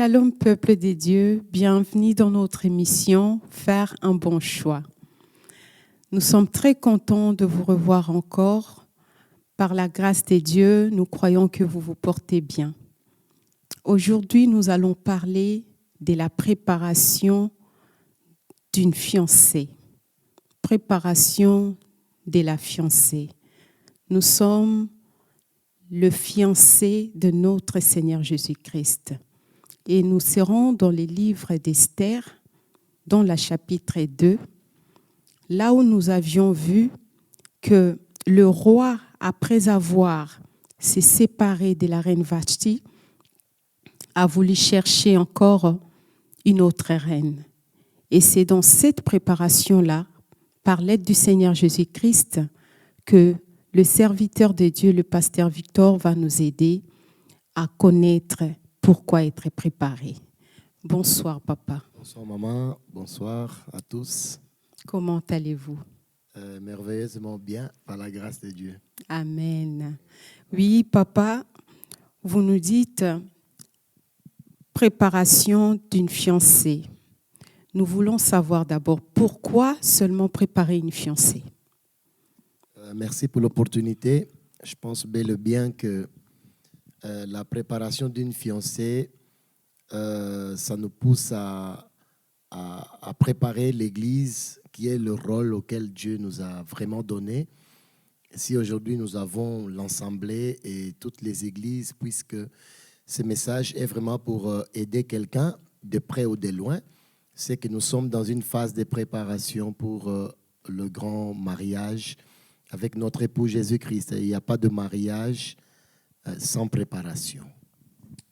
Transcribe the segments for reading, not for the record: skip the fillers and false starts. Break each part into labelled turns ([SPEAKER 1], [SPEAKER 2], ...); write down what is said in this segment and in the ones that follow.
[SPEAKER 1] Shalom peuple des dieux, bienvenue dans notre émission Faire un bon choix. Nous sommes très contents de vous revoir encore. Par la grâce des dieux, nous croyons que vous vous portez bien. Aujourd'hui, nous allons parler de la préparation d'une fiancée. Préparation de la fiancée. Nous sommes le fiancé de notre Seigneur Jésus-Christ. Et nous serons dans les livres d'Esther, dans le chapitre 2, là où nous avions vu que le roi, après avoir s'est séparé de la reine Vashti, a voulu chercher encore une autre reine. Et c'est dans cette préparation-là, par l'aide du Seigneur Jésus-Christ, que le serviteur de Dieu, le pasteur Victor, va nous aider à connaître pourquoi être préparé. Bonsoir, papa.
[SPEAKER 2] Bonsoir, maman. Bonsoir à tous.
[SPEAKER 1] Comment allez-vous?
[SPEAKER 2] Merveilleusement bien, par la grâce de Dieu.
[SPEAKER 1] Amen. Oui, papa, vous nous dites préparation d'une fiancée. Nous voulons savoir d'abord pourquoi seulement préparer une fiancée.
[SPEAKER 2] Merci pour l'opportunité. Je pense bel et bien que la préparation d'une fiancée, ça nous pousse à préparer l'Église, qui est le rôle auquel Dieu nous a vraiment donné. Si aujourd'hui nous avons l'Assemblée et toutes les églises, puisque ce message est vraiment pour aider quelqu'un de près ou de loin, c'est que nous sommes dans une phase de préparation pour le grand mariage avec notre époux Jésus-Christ. Il n'y a pas de mariage sans préparation.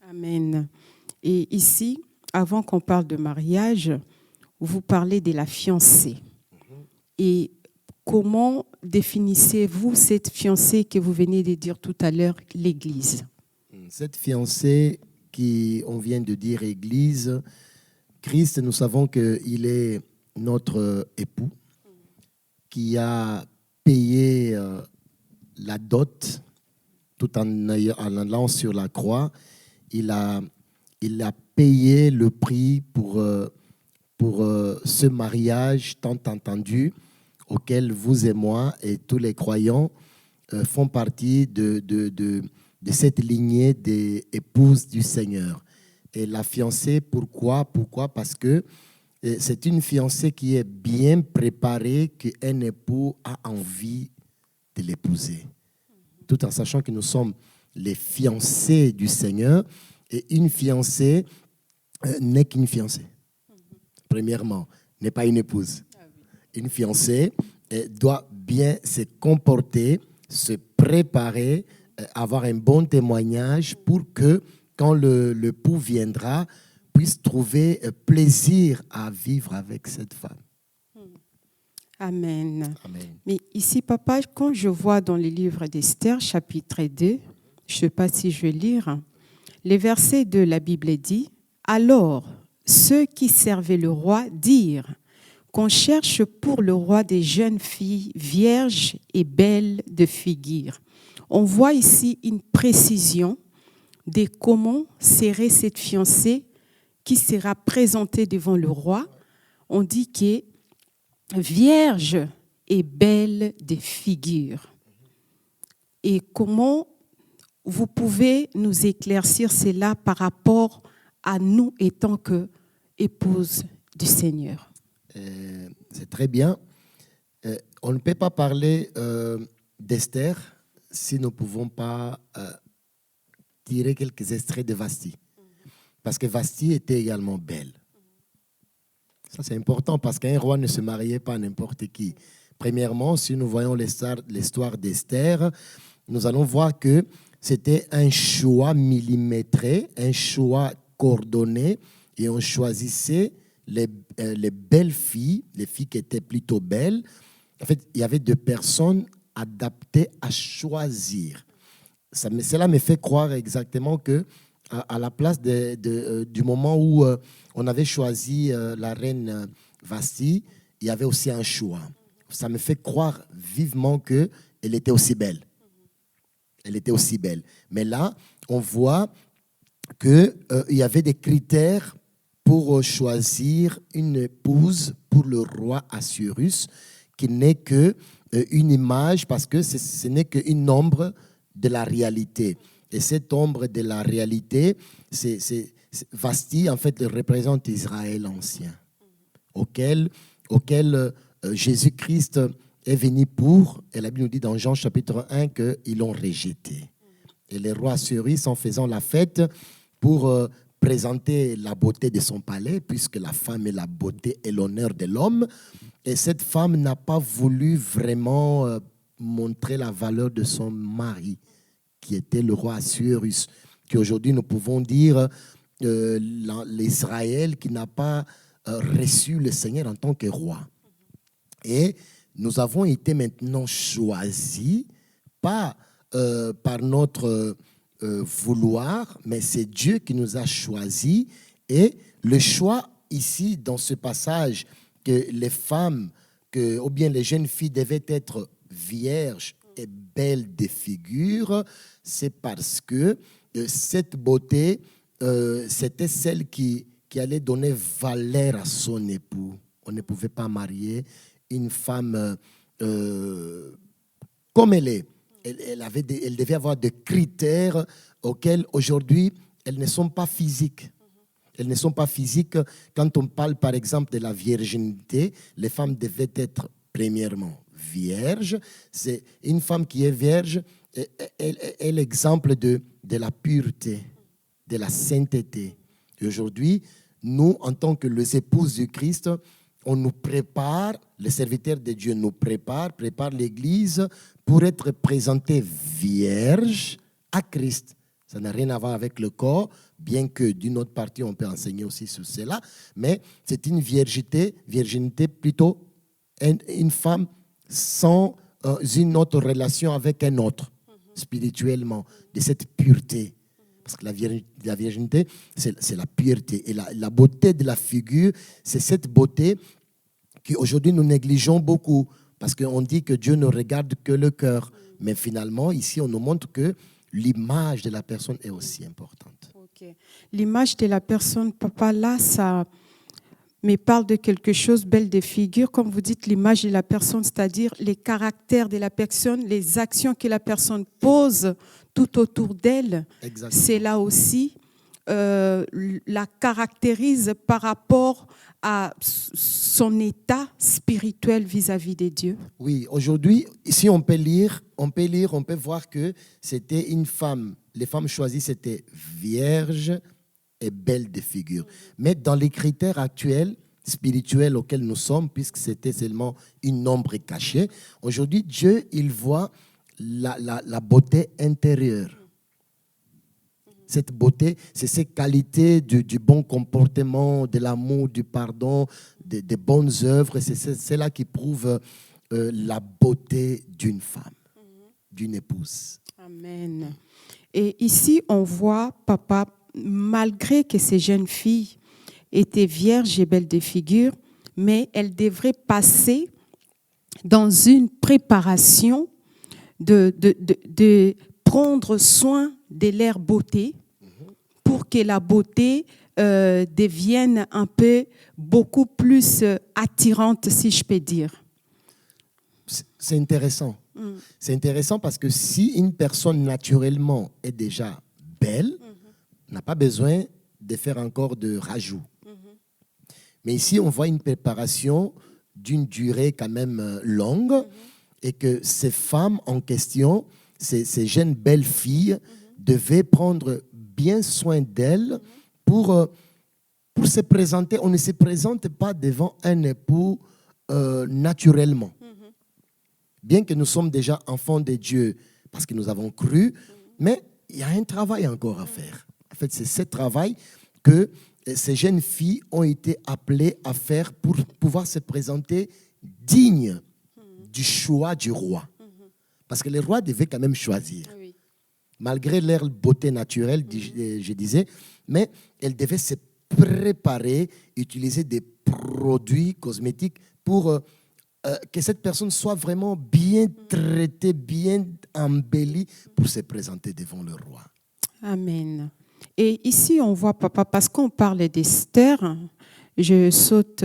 [SPEAKER 1] Amen. Et ici, avant qu'on parle de mariage, vous parlez de la fiancée. Et comment définissez-vous cette fiancée que vous venez de dire tout à l'heure, l'Église?
[SPEAKER 2] Cette fiancée on vient de dire Église, Christ, nous savons qu'il est notre époux qui a payé la dot tout en allant sur la croix. Il a payé le prix pour ce mariage tant entendu auquel vous et moi et tous les croyants font partie de cette lignée des épouses du Seigneur. Et la fiancée, pourquoi? Parce que c'est une fiancée qui est bien préparée, qu'un époux a envie de l'épouser. Tout en sachant que nous sommes les fiancés du Seigneur. Et une fiancée n'est qu'une fiancée. Premièrement, n'est pas une épouse. Une fiancée doit bien se comporter, se préparer, avoir un bon témoignage pour que, quand l'époux viendra, puisse trouver plaisir à vivre avec cette femme.
[SPEAKER 1] Amen.
[SPEAKER 2] Amen.
[SPEAKER 1] Mais ici, papa, quand je vois dans les livres d'Esther, chapitre 2, je ne sais pas si je vais lire, les versets de la Bible dit « Alors, ceux qui servaient le roi dirent qu'on cherche pour le roi des jeunes filles vierges et belles de figure. » On voit ici une précision de comment serait cette fiancée qui sera présentée devant le roi. On dit que vierge et belle de figure. Et comment vous pouvez nous éclaircir cela par rapport à nous étant que épouses du Seigneur?
[SPEAKER 2] C'est très bien. On ne peut pas parler d'Esther si nous ne pouvons pas tirer quelques extraits de Vashti. Parce que Vashti était également belle. Ça, c'est important parce qu'un roi ne se mariait pas à n'importe qui. Premièrement, si nous voyons l'histoire d'Esther, nous allons voir que c'était un choix millimétré, un choix coordonné, et on choisissait les belles filles, les filles qui étaient plutôt belles. En fait, il y avait deux personnes adaptées à choisir. Cela me fait croire exactement que à la place du moment où on avait choisi la reine Vashti, il y avait aussi un choix. Ça me fait croire vivement qu'elle était aussi belle. Elle était aussi belle. Mais là, on voit qu'il y avait des critères pour choisir une épouse pour le roi Assuérus, qui n'est que une image, parce que ce n'est qu'une ombre de la réalité. Et cette ombre de la réalité, Vasti, en fait, représente Israël ancien, auquel Jésus-Christ est venu pour, et la Bible nous dit dans Jean chapitre 1 qu'ils l'ont rejeté. Et le roi Assuérus, en faisant la fête pour présenter la beauté de son palais, puisque la femme est la beauté et l'honneur de l'homme, et cette femme n'a pas voulu vraiment montrer la valeur de son mari, qui était le roi Assuérus, qu'aujourd'hui nous pouvons dire l'Israël qui n'a pas reçu le Seigneur en tant que roi. Et nous avons été maintenant choisis, pas par notre vouloir, mais c'est Dieu qui nous a choisis. Et le choix ici, dans ce passage, que les femmes, ou bien les jeunes filles devaient être vierges et belles de figure, c'est parce que cette beauté, c'était celle qui allait donner valeur à son époux. On ne pouvait pas marier une femme comme elle est. Elle devait avoir des critères auxquels aujourd'hui elles ne sont pas physiques. Elles ne sont pas physiques. Quand on parle par exemple de la virginité, les femmes devaient être premièrement vierges. C'est une femme qui est vierge est l'exemple de la pureté, de la sainteté. Et aujourd'hui, nous, en tant que les épouses du Christ, on nous prépare, les serviteurs de Dieu nous prépare l'Église pour être présentés vierges à Christ. Ça n'a rien à voir avec le corps, bien que d'une autre partie, on peut enseigner aussi sur cela, mais c'est une virginité plutôt une femme sans une autre relation avec un autre, spirituellement, de cette pureté. Parce que la virginité, c'est la pureté. Et la beauté de la figure, c'est cette beauté qu'aujourd'hui nous négligeons beaucoup. Parce qu'on dit que Dieu ne regarde que le cœur. Mais finalement, ici, on nous montre que l'image de la personne est aussi importante.
[SPEAKER 1] Okay. L'image de la personne, papa, là, ça me parle de quelque chose, belle de figure. Comme vous dites, l'image de la personne, c'est-à-dire les caractères de la personne, les actions que la personne pose tout autour d'elle.
[SPEAKER 2] Exactement.
[SPEAKER 1] C'est là aussi la caractérise par rapport à son état spirituel vis-à-vis de Dieu.
[SPEAKER 2] Oui, aujourd'hui, ici on peut voir que c'était une femme. Les femmes choisies, c'était vierge et belle de figure. Mais dans les critères actuels, spirituels auxquels nous sommes, puisque c'était seulement une ombre cachée, aujourd'hui, Dieu, il voit la beauté intérieure. Cette beauté, c'est ces qualités du bon comportement, de l'amour, du pardon, des bonnes œuvres. C'est là qui prouve la beauté d'une femme, d'une épouse.
[SPEAKER 1] Amen. Et ici, on voit, papa, malgré que ces jeunes filles étaient vierges et belles de figure, mais elles devraient passer dans une préparation de prendre soin de leur beauté pour que la beauté devienne un peu beaucoup plus attirante, si je peux dire.
[SPEAKER 2] C'est intéressant. C'est intéressant parce que si une personne naturellement est déjà belle, n'a pas besoin de faire encore de rajout. Mais ici, on voit une préparation d'une durée quand même longue et que ces femmes en question, ces jeunes belles filles, devaient prendre bien soin d'elles pour se présenter. On ne se présente pas devant un époux naturellement. Bien que nous sommes déjà enfants de Dieu parce que nous avons cru, mais il y a un travail encore à faire. En fait, c'est ce travail que ces jeunes filles ont été appelées à faire pour pouvoir se présenter dignes du choix du roi. Parce que le roi devait quand même choisir. Oui. Malgré leur beauté naturelle, je disais, mais elle devait se préparer, utiliser des produits cosmétiques pour que cette personne soit vraiment bien traitée, bien embellie pour se présenter devant le roi.
[SPEAKER 1] Amen. Et ici, on voit, papa, parce qu'on parle d'Esther, je saute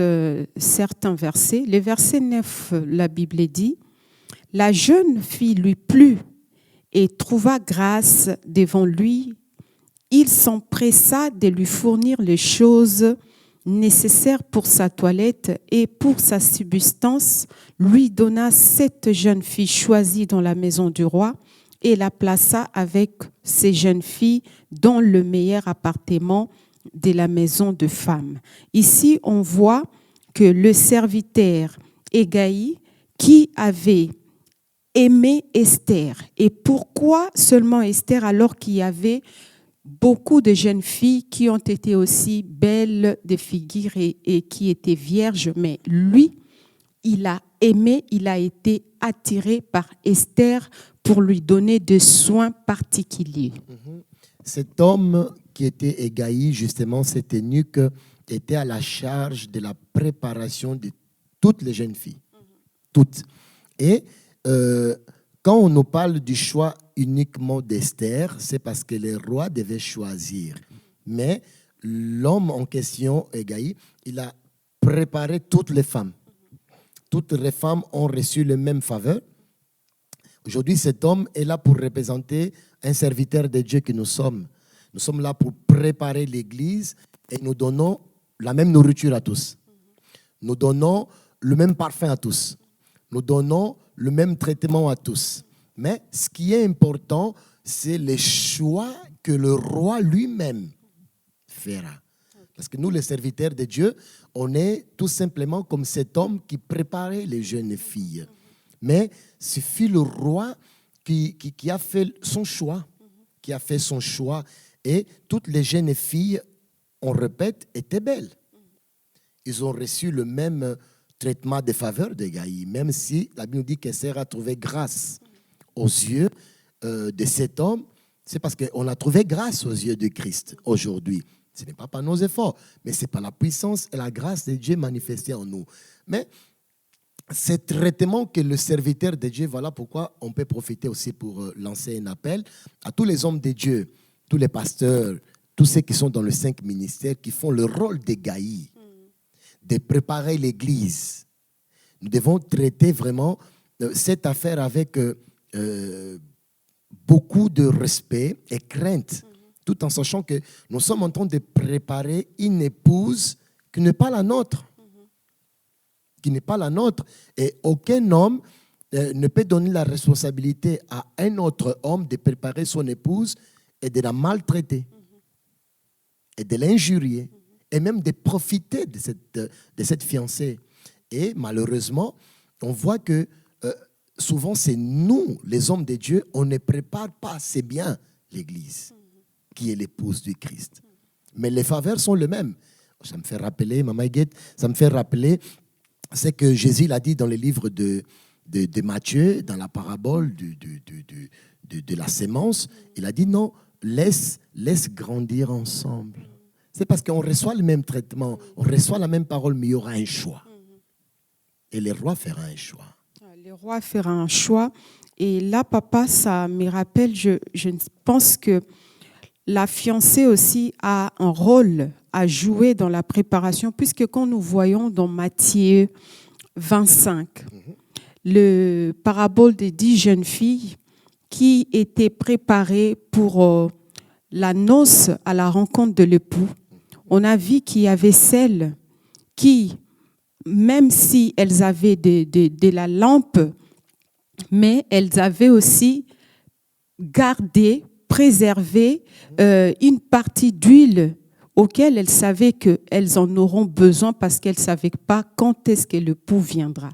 [SPEAKER 1] certains versets. Le verset 9, la Bible dit, « La jeune fille lui plut et trouva grâce devant lui. Il s'empressa de lui fournir les choses nécessaires pour sa toilette et pour sa subsistance, lui donna 7 jeunes filles choisies dans la maison du roi et la plaça avec ces jeunes filles dans le meilleur appartement de la maison de femme. » Ici, on voit que le serviteur Hégaï, qui avait aimé Esther, et pourquoi seulement Esther alors qu'il y avait beaucoup de jeunes filles qui ont été aussi belles de figure et qui étaient vierges, mais lui, il a aimé, il a été attiré par Esther pour lui donner des soins particuliers.
[SPEAKER 2] Cet homme qui était Hégaï, justement, cet eunuque, était à la charge de la préparation de toutes les jeunes filles. Toutes. Et quand on nous parle du choix uniquement d'Esther, c'est parce que les rois devaient choisir. Mais l'homme en question, Hégaï, il a préparé toutes les femmes. Toutes les femmes ont reçu les mêmes faveurs. Aujourd'hui, cet homme est là pour représenter un serviteur de Dieu que nous sommes. Nous sommes là pour préparer l'Église et nous donnons la même nourriture à tous. Nous donnons le même parfum à tous. Nous donnons le même traitement à tous. Mais ce qui est important, c'est le choix que le roi lui-même fera. Parce que nous, les serviteurs de Dieu, on est tout simplement comme cet homme qui préparait les jeunes filles. Mais ce fut le roi qui a fait son choix. Qui a fait son choix. Et toutes les jeunes filles, on répète, étaient belles. Ils ont reçu le même traitement de faveur d'Hégaï, même si la Bible nous dit qu'Esther a trouvé grâce aux yeux de cet homme. C'est parce qu'on a trouvé grâce aux yeux de Christ aujourd'hui. Ce n'est pas par nos efforts, mais c'est par la puissance et la grâce de Dieu manifestée en nous. Mais ce traitement que le serviteur de Dieu, voilà pourquoi on peut profiter aussi pour lancer un appel à tous les hommes de Dieu, tous les pasteurs, tous ceux qui sont dans le 5 ministères, qui font le rôle d'Hégaï, de préparer l'Église. Nous devons traiter vraiment cette affaire avec beaucoup de respect et crainte, tout en sachant que nous sommes en train de préparer une épouse qui n'est pas la nôtre. Qui n'est pas la nôtre. Et aucun homme ne peut donner la responsabilité à un autre homme de préparer son épouse et de la maltraiter, et de l'injurier, et même de profiter de cette fiancée. Et malheureusement, on voit que souvent c'est nous, les hommes de Dieu, on ne prépare pas assez bien l'Église, qui est l'épouse du Christ. Mais les faveurs sont les mêmes. Ça me fait rappeler, Maman Guette, ça me fait rappeler ce que Jésus l'a dit dans le livre de Matthieu, dans la parabole de la sémence. Il a dit non, laisse grandir ensemble. C'est parce qu'on reçoit le même traitement, on reçoit la même parole, mais il y aura un choix. Et le roi fera un choix.
[SPEAKER 1] Le roi fera un choix. Et là, papa, ça me rappelle, je pense que la fiancée aussi a un rôle à jouer dans la préparation, puisque quand nous voyons dans Matthieu 25, le parabole des 10 jeunes filles qui étaient préparées pour la noce à la rencontre de l'époux, on a vu qu'il y avait celles qui, même si elles avaient de la lampe, mais elles avaient aussi gardé, préservé une partie d'huile auquel elles savaient qu'elles en auront besoin parce qu'elles ne savaient pas quand est-ce que l'époux viendra.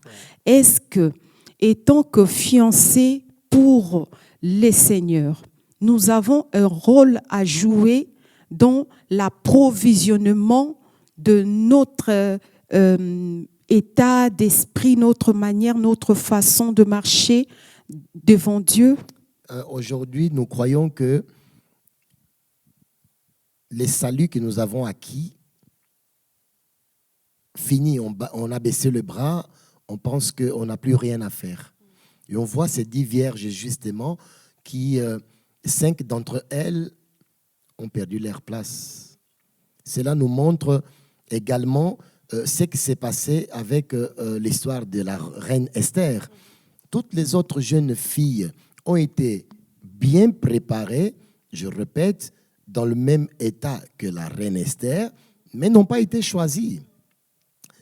[SPEAKER 1] Est-ce que, étant que fiancés pour les seigneurs, nous avons un rôle à jouer dans l'approvisionnement de notre état d'esprit, notre manière, notre façon de marcher devant Dieu?
[SPEAKER 2] Aujourd'hui, nous croyons que les saluts que nous avons acquis, fini, on a baissé le bras, on pense qu'on n'a plus rien à faire. Et on voit ces 10 vierges, justement, qui, 5 d'entre elles ont perdu leur place. Cela nous montre également ce qui s'est passé avec l'histoire de la reine Esther. Toutes les autres jeunes filles ont été bien préparées, je répète, dans le même état que la reine Esther, mais n'ont pas été choisies.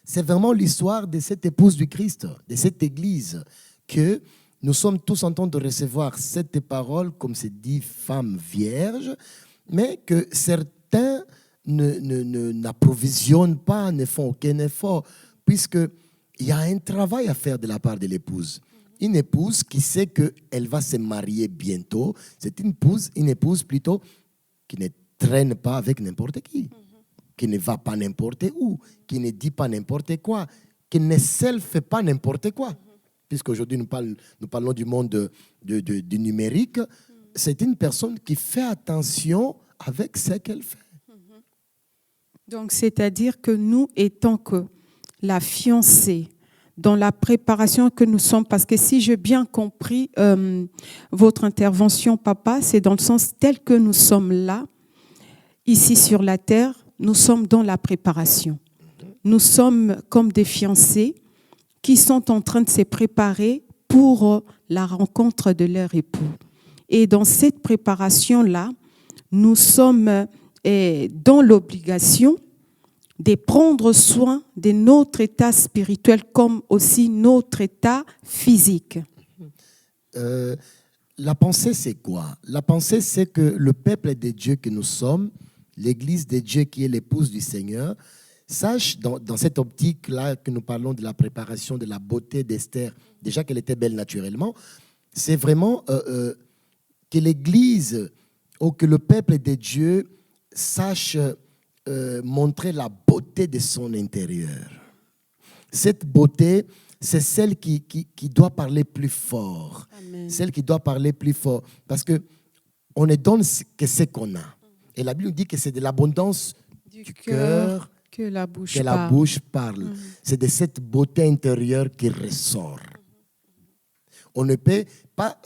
[SPEAKER 2] C'est vraiment l'histoire de cette épouse du Christ, de cette Église, que nous sommes tous en train de recevoir cette parole, comme c'est dit, femme vierge, mais que certains n'approvisionnent pas, ne font aucun effort, puisqu'il y a un travail à faire de la part de l'épouse. Une épouse qui sait qu'elle va se marier bientôt, c'est une épouse plutôt qui ne traîne pas avec n'importe qui ne va pas n'importe où, qui ne dit pas n'importe quoi, qui ne fait pas n'importe quoi. Puisqu'aujourd'hui nous parlons du monde du numérique, c'est une personne qui fait attention avec ce qu'elle fait.
[SPEAKER 1] Donc, c'est-à-dire que nous, étant que la fiancée, dans la préparation que nous sommes, parce que si j'ai bien compris votre intervention, papa, c'est dans le sens tel que nous sommes là, ici sur la terre, nous sommes dans la préparation. Nous sommes comme des fiancés qui sont en train de se préparer pour la rencontre de leur époux. Et dans cette préparation-là, nous sommes dans l'obligation de prendre soin de notre état spirituel comme aussi notre état physique.
[SPEAKER 2] La pensée, c'est quoi? La pensée, c'est que le peuple de Dieu que nous sommes, l'Église de Dieu qui est l'épouse du Seigneur, sache dans cette optique-là que nous parlons de la préparation de la beauté d'Esther, déjà qu'elle était belle naturellement, c'est vraiment que l'Église ou que le peuple de Dieu sache montrer la beauté de son intérieur. Cette beauté, c'est celle qui doit parler plus fort. Amen. Celle qui doit parler plus fort. Parce qu'on ne donne que ce qu'on a. Et la Bible nous dit que c'est de l'abondance du cœur
[SPEAKER 1] que la bouche
[SPEAKER 2] parle. C'est de cette beauté intérieure qui ressort. On ne peut pas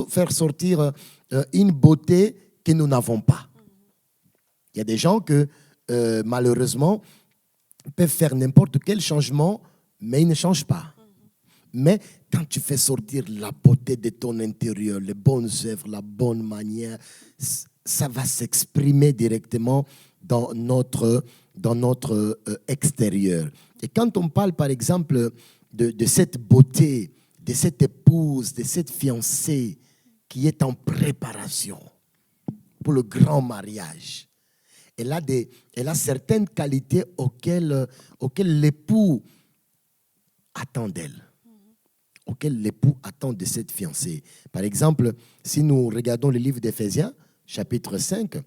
[SPEAKER 2] faire sortir une beauté que nous n'avons pas. Il y a des gens que, malheureusement, peuvent faire n'importe quel changement, mais ils ne changent pas. Mais quand tu fais sortir la beauté de ton intérieur, les bonnes œuvres, la bonne manière, ça va s'exprimer directement dans notre extérieur. Et quand on parle, par exemple, de cette beauté, de cette épouse, de cette fiancée qui est en préparation pour le grand mariage, elle a certaines qualités auxquelles l'époux attend d'elle, auxquelles l'époux attend de cette fiancée. Par exemple, si nous regardons le livre d'Éphésiens, chapitre 5,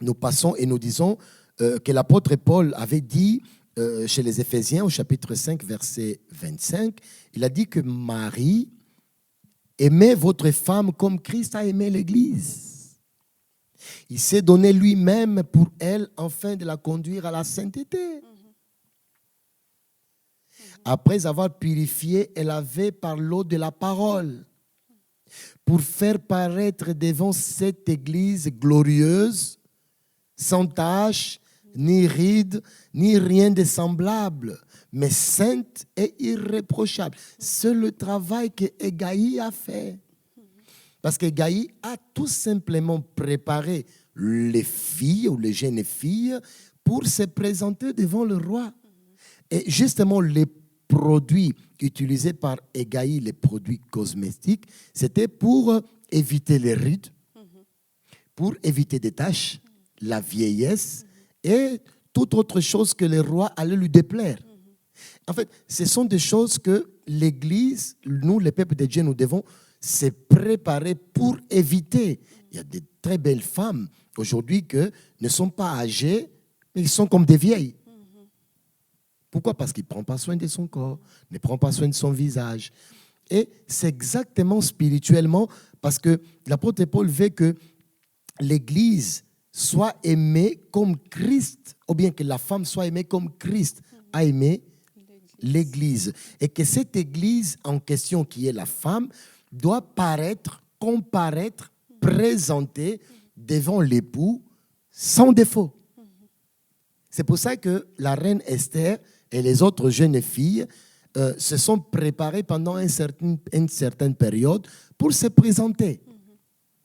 [SPEAKER 2] nous passons et nous disons que l'apôtre Paul avait dit chez les Éphésiens, au chapitre 5, verset 25, il a dit que Marie, aimez votre femme comme Christ a aimé l'Église. Il s'est donné lui-même pour elle afin de la conduire à la sainteté. Après avoir purifié et lavé par l'eau de la parole, pour faire paraître devant cette Église glorieuse, sans tache, ni ride, ni rien de semblable, mais sainte et irréprochable. C'est le travail que Égaïe a fait. Parce qu'Égaïe a tout simplement préparé les filles ou les jeunes filles pour se présenter devant le roi. Et justement, les produits utilisés par Égaïe, les produits cosmétiques, c'était pour éviter les rides, pour éviter des taches, la vieillesse et toute autre chose que le roi allait lui déplaire. En fait, ce sont des choses que l'Église, nous, les peuples de Dieu, nous devons se préparer pour éviter. Il y a de très belles femmes aujourd'hui qui ne sont pas âgées, mais qui sont comme des vieilles. Pourquoi? Parce qu'il ne prend pas soin de son corps, ne prend pas soin de son visage. Et c'est exactement spirituellement, parce que l'apôtre Paul veut que l'Église soit aimée comme Christ, ou bien que la femme soit aimée comme Christ a aimé l'Église. Et que cette Église en question, qui est la femme, doit comparaître, présenter devant l'époux sans défaut. C'est pour ça que la reine Esther et les autres jeunes filles se sont préparées pendant une certaine période pour se présenter.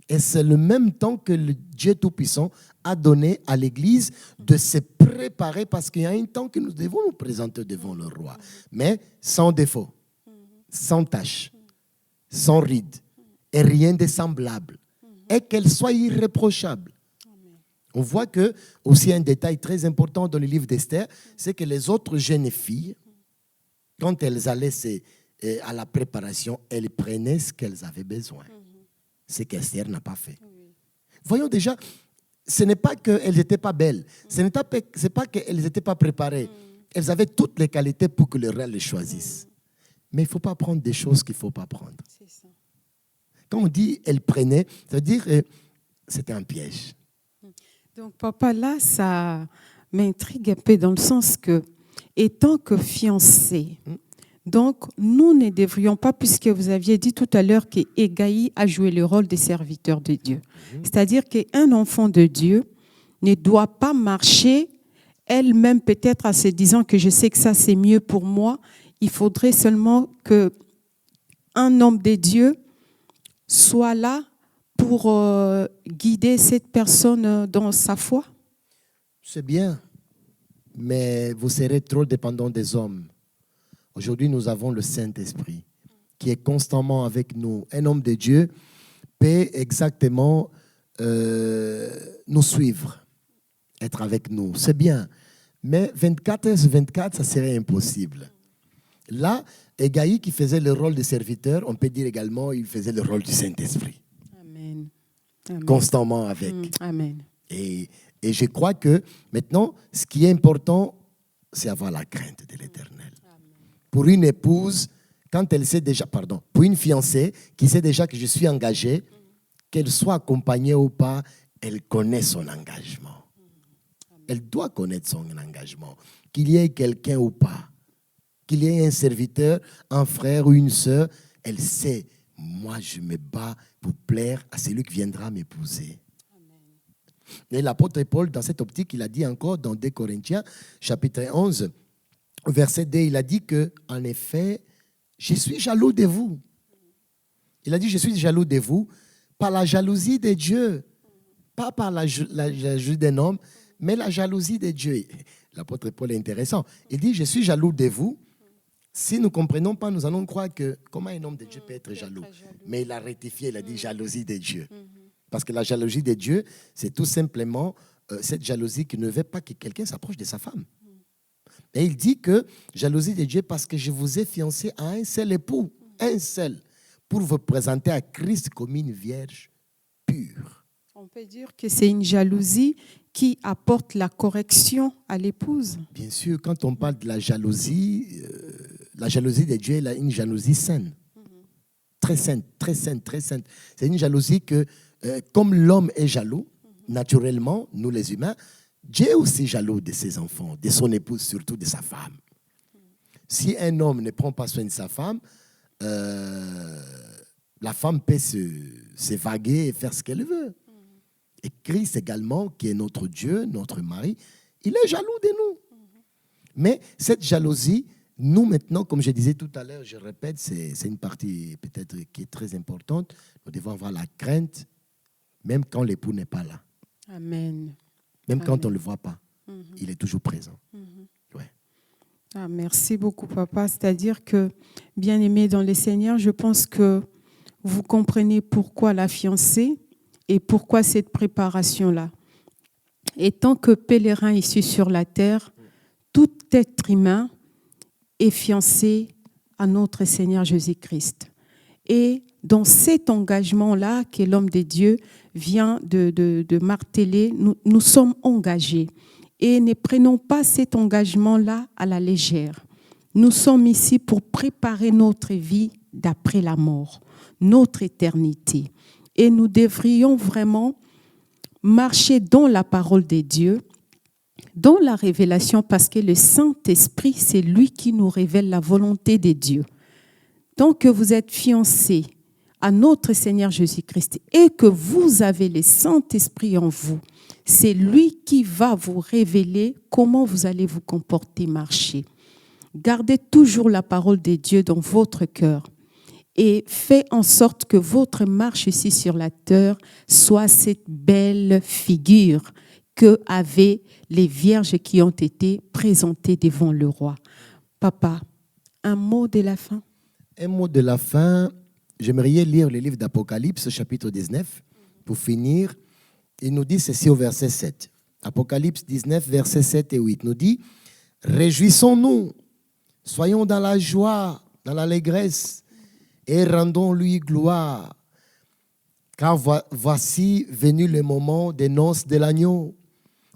[SPEAKER 2] Et c'est le même temps que le Dieu Tout-Puissant a donné à l'Église de se préparer parce qu'il y a un temps que nous devons nous présenter devant le roi. Mais sans défaut, sans tache, sans ride et rien de semblable. Et qu'elle soit irréprochable. On voit que, aussi un détail très important dans le livre d'Esther, c'est que les autres jeunes filles, quand elles allaient à la préparation, elles prenaient ce qu'elles avaient besoin. Ce qu'Esther n'a pas fait. Voyons déjà, ce n'est pas qu'elles n'étaient pas belles, ce n'est pas qu'elles n'étaient pas préparées. Elles avaient toutes les qualités pour que le roi les choisisse. Mais il ne faut pas prendre des choses qu'il ne faut pas prendre. Quand on dit elles prenaient, ça veut dire que c'était un piège.
[SPEAKER 1] Donc, papa, là, ça m'intrigue un peu dans le sens que, étant que fiancés, donc nous ne devrions pas, puisque vous aviez dit tout à l'heure qu'Égaï a joué le rôle des serviteurs de Dieu. C'est-à-dire qu'un enfant de Dieu ne doit pas marcher elle-même peut-être en se disant que je sais que ça c'est mieux pour moi. Il faudrait seulement qu'un homme de Dieu soit là pour guider cette personne dans sa foi.
[SPEAKER 2] C'est bien, mais vous serez trop dépendant des hommes. Aujourd'hui, nous avons le Saint-Esprit qui est constamment avec nous. Un homme de Dieu peut exactement nous suivre, être avec nous. C'est bien, mais 24h/24, ça serait impossible. Là, Égaï qui faisait le rôle de serviteur, on peut dire également qu'il faisait le rôle du Saint-Esprit.
[SPEAKER 1] Amen. Amen.
[SPEAKER 2] Constamment avec.
[SPEAKER 1] Amen.
[SPEAKER 2] Et je crois que maintenant, ce qui est important, c'est avoir la crainte de l'Éternel. Pour une épouse, quand elle sait déjà, pour une fiancée qui sait déjà que je suis engagé, qu'elle soit accompagnée ou pas, elle connaît son engagement. Elle doit connaître son engagement. Qu'il y ait quelqu'un ou pas, qu'il y ait un serviteur, un frère ou une sœur, elle sait, moi je me bats pour plaire à celui qui viendra m'épouser. Et l'apôtre Paul, dans cette optique, il a dit encore dans 2 Corinthiens, chapitre 11, verset 2, il a dit que, en effet, je suis jaloux de vous. Il a dit, je suis jaloux de vous par la jalousie de Dieu, pas par la jalousie d'un homme, mais la jalousie de Dieu. L'apôtre Paul est intéressant. Il dit, je suis jaloux de vous. Si nous ne comprenons pas, nous allons croire que comment un homme de Dieu peut être jaloux. Mais il a rectifié, il a dit jalousie de Dieu. Parce que la jalousie de Dieu, c'est tout simplement cette jalousie qui ne veut pas que quelqu'un s'approche de sa femme. Et il dit que jalousie de Dieu parce que je vous ai fiancé à un seul époux, un seul, pour vous présenter à Christ comme une vierge pure.
[SPEAKER 1] On peut dire que c'est une jalousie qui apporte la correction à l'épouse.
[SPEAKER 2] Bien sûr, quand on parle de la jalousie de Dieu est une jalousie saine. Très saine, très saine, très saine. C'est une jalousie que, comme l'homme est jaloux, naturellement, nous les humains, Dieu est aussi jaloux de ses enfants, de son épouse, surtout de sa femme. Si un homme ne prend pas soin de sa femme, la femme peut se vaguer et faire ce qu'elle veut. Et Christ également, qui est notre Dieu, notre mari, il est jaloux de nous. Mais cette jalousie, nous maintenant, comme je disais tout à l'heure, je répète, c'est une partie peut-être qui est très importante. Nous devons avoir la crainte, même quand l'époux n'est pas là.
[SPEAKER 1] Amen.
[SPEAKER 2] Même
[SPEAKER 1] Amen.
[SPEAKER 2] quand on ne le voit pas, il est toujours présent. Ouais.
[SPEAKER 1] Ah, merci beaucoup, papa. C'est-à-dire que, bien aimé dans le Seigneur, je pense que vous comprenez pourquoi la fiancée et pourquoi cette préparation-là. Étant que pèlerin ici sur la terre, tout être humain est fiancé à notre Seigneur Jésus-Christ. Et dans cet engagement-là que l'homme de Dieu vient de marteler, nous sommes engagés. Et ne prenons pas cet engagement-là à la légère. Nous sommes ici pour préparer notre vie d'après la mort, notre éternité. Et nous devrions vraiment marcher dans la parole de Dieu, dans la révélation, parce que le Saint-Esprit, c'est lui qui nous révèle la volonté de Dieu. Tant que vous êtes fiancés à notre Seigneur Jésus-Christ et que vous avez le Saint-Esprit en vous, c'est lui qui va vous révéler comment vous allez vous comporter, marcher. Gardez toujours la parole de Dieu dans votre cœur et faites en sorte que votre marche ici sur la terre soit cette belle figure que avaient les vierges qui ont été présentées devant le roi. Papa, un mot de la fin?
[SPEAKER 2] Un mot de la fin, j'aimerais lire le livre d'Apocalypse, chapitre 19, pour finir. Il nous dit ceci au verset 7. Apocalypse 19, versets 7 et 8 nous dit « Réjouissons-nous, soyons dans la joie, dans l'allégresse, et rendons-lui gloire. Car voici venu le moment des noces de l'agneau,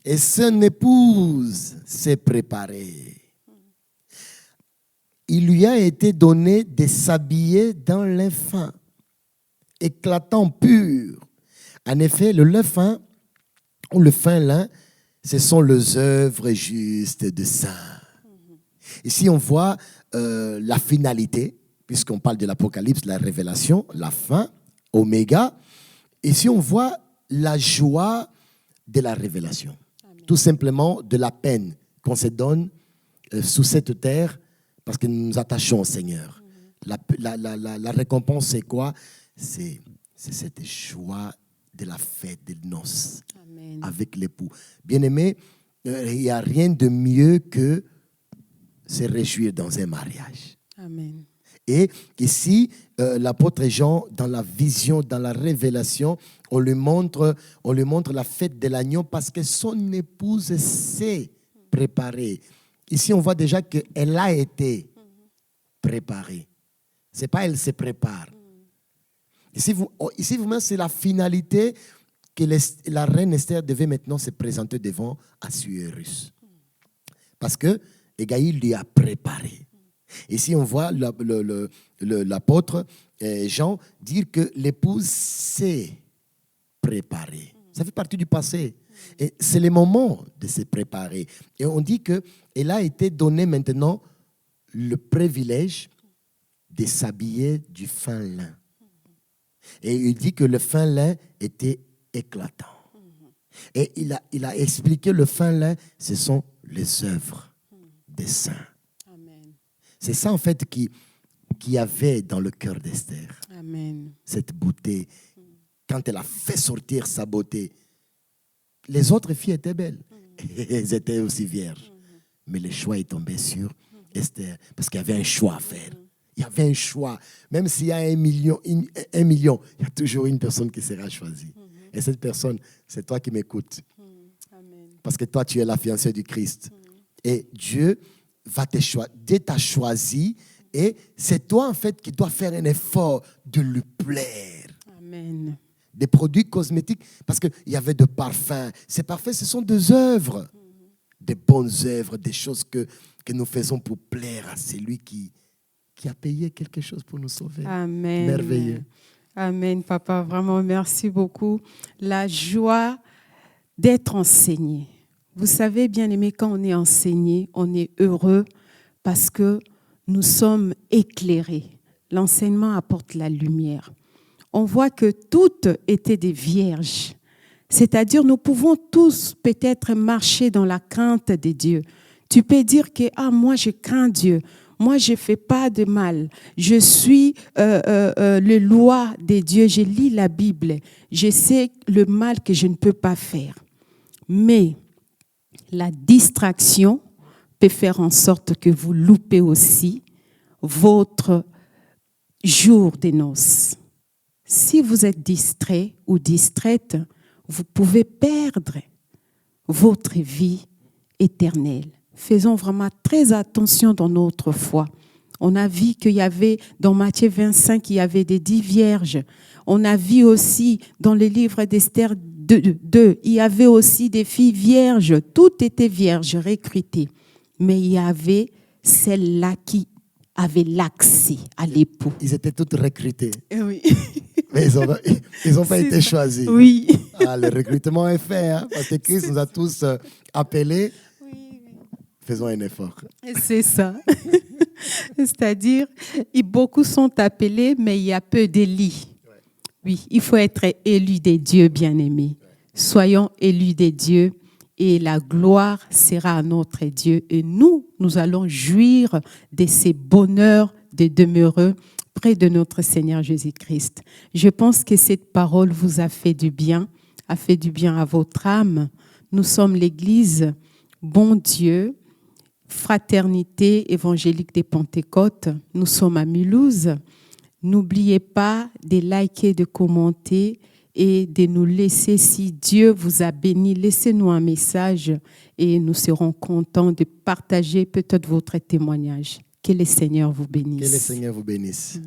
[SPEAKER 2] et son épouse s'est préparée. Il lui a été donné de s'habiller dans lin fin, éclatant pur. En effet, le lin fin ou le fin lin, ce sont les œuvres justes de saints. Ici, on voit la finalité, puisqu'on parle de l'Apocalypse, la révélation, la fin, oméga. Ici, on voit la joie de la révélation. Amen. Tout simplement de la peine qu'on se donne sous cette terre parce que nous nous attachons au Seigneur. La récompense, c'est quoi? C'est cette joie de la fête des noces. Amen. Avec l'époux. Bien-aimé, il n'y a rien de mieux que se réjouir dans un mariage.
[SPEAKER 1] Amen.
[SPEAKER 2] Et ici, l'apôtre Jean, dans la vision, dans la révélation, on lui montre la fête de l'agneau parce que son épouse s'est préparée. Ici, on voit déjà qu'elle a été préparée. Ce n'est pas elle se prépare. Ici, vraiment, c'est la finalité que la reine Esther devait maintenant se présenter devant Assuérus. Parce que Hégaï lui a préparé. Ici, on voit l'apôtre Jean dire que l'épouse s'est préparée. Ça fait partie du passé. Et c'est le moment de se préparer. Et on dit qu'elle a été donnée maintenant le privilège de s'habiller du fin lin. Et il dit que le fin lin était éclatant. Et il a expliqué le fin lin, ce sont les œuvres des saints. C'est ça, en fait, qui avait dans le cœur d'Esther.
[SPEAKER 1] Amen.
[SPEAKER 2] Cette beauté. Quand elle a fait sortir sa beauté, les autres filles étaient belles. Elles étaient aussi vierges. Mais le choix est tombé sur Esther. Parce qu'il y avait un choix à faire. Il y avait un choix. Même s'il y a 1 million, il y a toujours une personne qui sera choisie. Et cette personne, c'est toi qui m'écoutes. Parce que toi, tu es la fiancée du Christ. Et Dieu va te choisir. Dieu t'a choisi et c'est toi en fait qui dois faire un effort de lui plaire.
[SPEAKER 1] Amen.
[SPEAKER 2] Des produits cosmétiques, parce qu'il y avait de parfums. Ces parfums, ce sont des œuvres, des bonnes œuvres, des choses que nous faisons pour plaire à celui qui a payé quelque chose pour nous sauver.
[SPEAKER 1] Amen.
[SPEAKER 2] Merveilleux.
[SPEAKER 1] Amen, papa. Vraiment, merci beaucoup. La joie d'être enseigné. Vous savez, bien aimé, quand on est enseigné, on est heureux parce que nous sommes éclairés. L'enseignement apporte la lumière. On voit que toutes étaient des vierges. C'est-à-dire, nous pouvons tous peut-être marcher dans la crainte de Dieu. Tu peux dire que moi, je crains Dieu. Moi, je ne fais pas de mal. Je suis le loi de Dieu. Je lis la Bible. Je sais le mal que je ne peux pas faire. Mais la distraction peut faire en sorte que vous loupez aussi votre jour des noces. Si vous êtes distrait ou distraite, vous pouvez perdre votre vie éternelle. Faisons vraiment très attention dans notre foi. On a vu qu'il y avait, dans Matthieu 25, il y avait des 10 vierges. On a vu aussi dans le livre d'Esther 2, il y avait aussi des filles vierges. Toutes étaient vierges, recrutées. Mais il y avait celles-là qui avaient l'accès à l'époux.
[SPEAKER 2] Ils étaient toutes recrutées.
[SPEAKER 1] Oui.
[SPEAKER 2] Mais ils n'ont pas été choisis.
[SPEAKER 1] Oui.
[SPEAKER 2] Le recrutement est fait, hein, parce que Christ nous a tous appelés.
[SPEAKER 1] Oui.
[SPEAKER 2] Faisons un effort.
[SPEAKER 1] C'est ça. C'est-à-dire, beaucoup sont appelés, mais il y a peu d'élus. Oui, il faut être élu des dieux bien-aimés. Soyons élus des dieux et la gloire sera à notre Dieu. Et nous allons jouir de ces bonheurs de demeurer près de notre Seigneur Jésus-Christ. Je pense que cette parole vous a fait du bien à votre âme. Nous sommes l'Église Bon Dieu, Fraternité évangélique des Pentecôtes. Nous sommes à Mulhouse. N'oubliez pas de liker, de commenter et de nous laisser, si Dieu vous a béni, laissez-nous un message et nous serons contents de partager peut-être votre témoignage. Que le Seigneur vous bénisse.
[SPEAKER 2] Que le Seigneur vous bénisse.